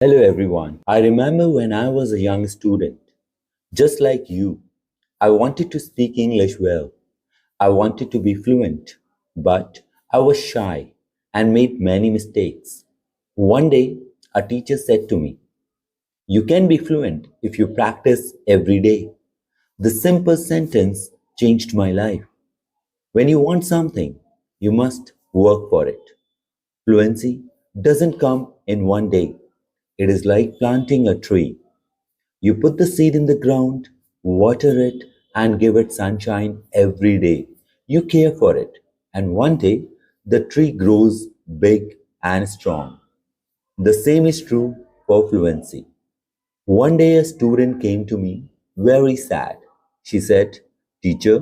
Hello everyone. I remember when I was a young student, just like you, I wanted to speak English well. I wanted to be fluent, but I was shy and made many mistakes. One day, a teacher said to me, "You can be fluent if you practice every day." The simple sentence changed my life. When you want something, you must work for it. Fluency doesn't come in one day. It is like planting a tree. You put the seed in the ground, water it, and give it sunshine every day. You care for it, and one day the tree grows big and strong. The same is true for fluency. One day a student came to me very sad. She said, "Teacher,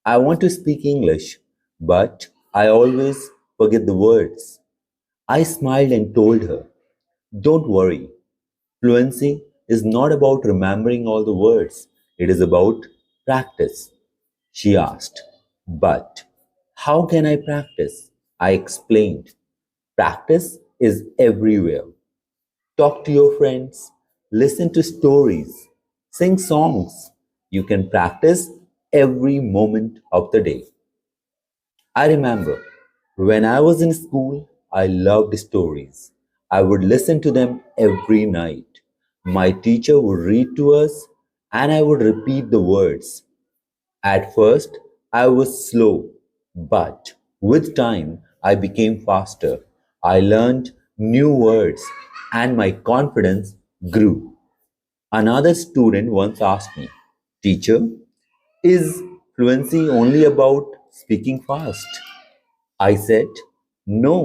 I want to speak English, but I always forget the words." I smiled and told her, "Don't worry. Fluency is not about remembering all the words, it is about practice." She asked, "But how can I practice?" I explained, "Practice is everywhere. Talk to your friends, listen to stories, sing songs. You can practice every moment of the day." I remember when I was in school, I loved stories. I would listen to them every night. My teacher would read to us and I would repeat the words. At first, I was slow, but with time, I became faster. I learned new words and my confidence grew. Another student once asked me, "Teacher, is fluency only about speaking fast?" I said, "No,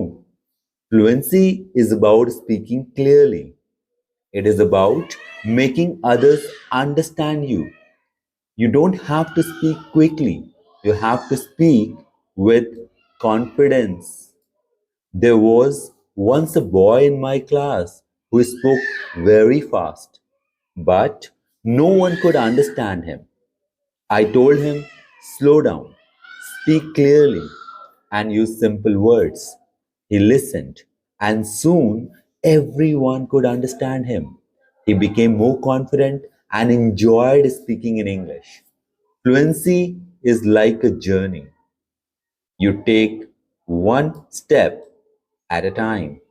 fluency is about speaking clearly. It is about making others understand you. You don't have to speak quickly, you have to speak with confidence." There was once a boy in my class who spoke very fast, but no one could understand him. I told him, "Slow down, speak clearly, and use simple words." He listened, and soon everyone could understand him. He became more confident and enjoyed speaking in English. Fluency is like a journey. You take one step at a time.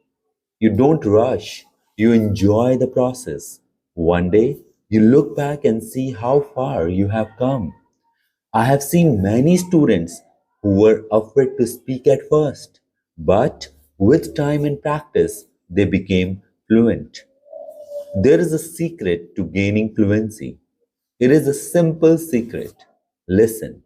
You don't rush, you enjoy the process. One day, you look back and see how far you have come. I have seen many students who were afraid to speak at first, but with time and practice, they became fluent. There is a secret to gaining fluency. It is a simple secret. Listen.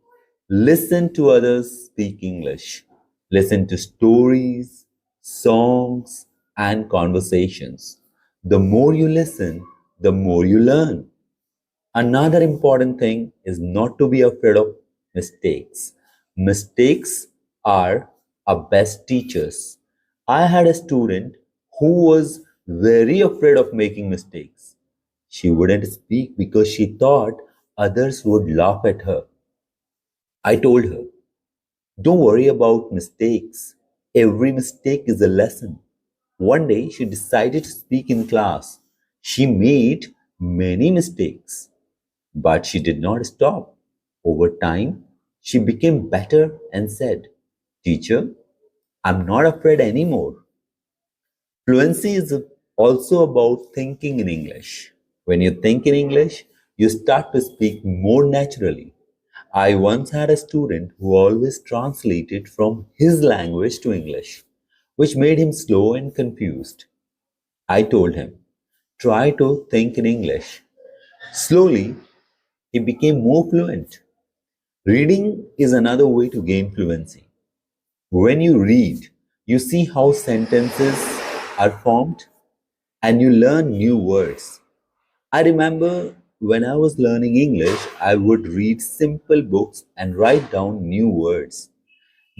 Listen to others speak English. Listen to stories, songs, and conversations. The more you listen, the more you learn. Another important thing is not to be afraid of mistakes. Mistakes are our best teachers. I had a student who was very afraid of making mistakes. She wouldn't speak because she thought others would laugh at her. I told her, "Don't worry about mistakes. Every mistake is a lesson." One day she decided to speak in class. She made many mistakes, but she did not stop. Over time, she became better and said, "Teacher, I'm not afraid anymore." Fluency is also about thinking in English. When you think in English, you start to speak more naturally. I once had a student who always translated from his language to English, which made him slow and confused. I told him, "Try to think in English." Slowly, he became more fluent. Reading is another way to gain fluency. When you read, you see how sentences are formed and you learn new words. I remember when I was learning English, I would read simple books and write down new words.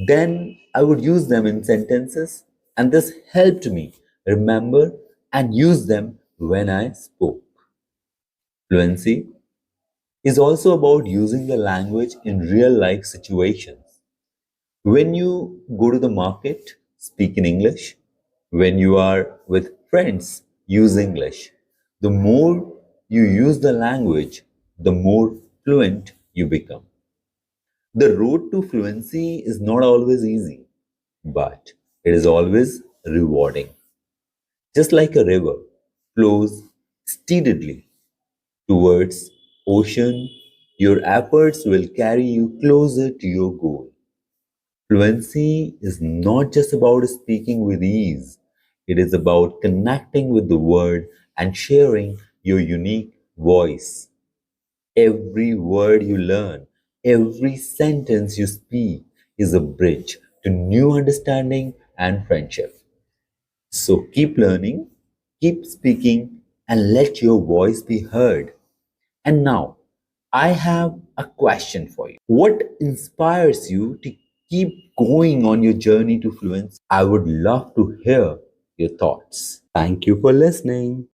Then I would use them in sentences, and this helped me remember and use them when I spoke. Fluency is also about using the language in real life situations. When you go to the market, speak in English. When you are with friends, use English. The more you use the language, the more fluent you become. The road to fluency is not always easy, but it is always rewarding. Just like a river flows steadily towards ocean, your efforts will carry you closer to your goal. Fluency is not just about speaking with ease, it is about connecting with the world and sharing your unique voice. Every word you learn, every sentence you speak is a bridge to new understanding and friendship. So keep learning, keep speaking, and let your voice be heard. And now, I have a question for you. What inspires you to keep going on your journey to fluency? I would love to hear your thoughts. Thank you for listening.